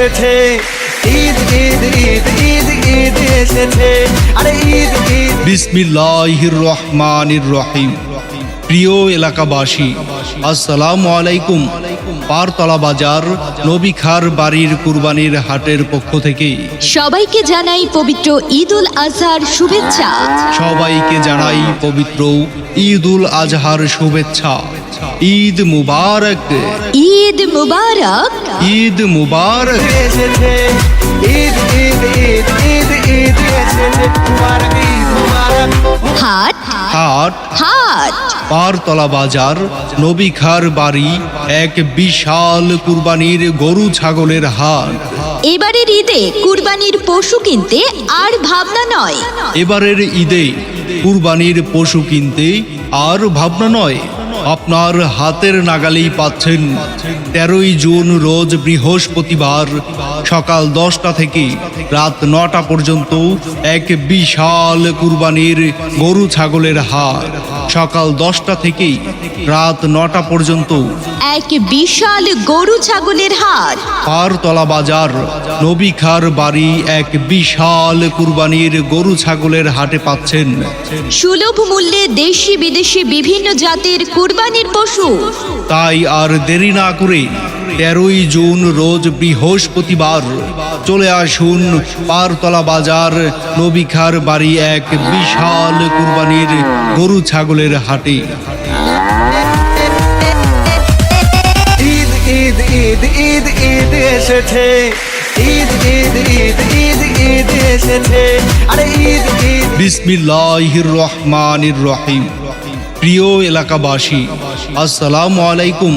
এসেছে, ঈদ ঈদ ঈদ ঈদ ঈদ এসেছে, আরে ঈদ ঈদ। বিসমিল্লাহির রহমানির রহিম। প্রিয় এলাকাবাসী, আসসালামু আলাইকুম। পারতলা বাজার নবী খার বাড়ির কুরবানির হাটের পক্ষ থেকে সবাইকে জানাই পবিত্র ঈদুল আজহার শুভেচ্ছা। সবাইকে জানাই পবিত্র ঈদুল আজহার শুভেচ্ছা। ঈদ মুবারক, ঈদ মুবারক, ঈদ মুবারক। এসেছে, ঈদ ঈদ ঈদ ঈদ ঈদ এসেছে, মুবারক ঈদ মুবারক। হাট হাট হাট পারতলা বাজার নবী খার বাড়ি এক বিশাল কুরবানির গরু ছাগলের হাট। এবারের ঈদে কুরবানির পশু কিনতে আর ভাবনা নয়। এবারের ঈদে কুরবানির পশু কিনতে আর ভাবনা নয়, আপনার হাতের নাগালেই পাচ্ছেন। 13ই জুন রোজ বৃহস্পতিবার সকাল 10টা থেকে রাত 9টা পর্যন্ত এক বিশাল কুরবানির গরু ছাগলের হাট। সকাল 10টা থেকে রাত 9টা পর্যন্ত এক বিশাল গরু ছাগলের হাট। পারতলা বাজার নবী খার বাড়ি এক বিশাল কুরবানির গরু ছাগলের হাটে পাচ্ছেন সুলভ মূল্যে দেশি বিদেশি বিভিন্ন জাতের কুরবানির পশু। তাই আর দেরি না করে 13ই জুন রোজ বৃহস্পতিবার চলে আসুন পারতলা বাজার নবী খার বাড়ি এক বিশাল কুরবানির গরু ছাগলের হাটে। ঈদ ঈদ ঈদ ঈদ ঈদ এসেছে, ঈদ ঈদ ঈদ ঈদ ঈদ এসেছে, আরে ঈদ ঈদ। বিসমিল্লাহির রহমানির রহিম। প্রিয় এলাকাবাসী, আসসালামু আলাইকুম।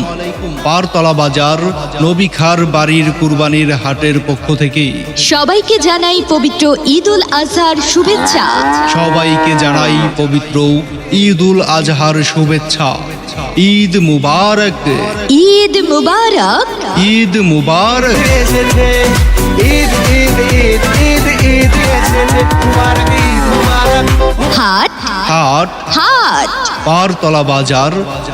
পারতলা বাজার নবী খার বাড়ির কুরবানির হাটের পক্ষ থেকে সবাইকে জানাই পবিত্র ঈদুল আজহার শুভেচ্ছা। সবাইকে জানাই পবিত্র ঈদুল আজহার শুভেচ্ছা। ঈদ মুবারক, ঈদ মুবারক, ঈদ মুবারক। এসেছে, ঈদ ঈদ ঈদ ঈদ ঈদ এসেছে, মুবারক ঈদ মুবারক। হাট হাট হাট পারতলা বাজার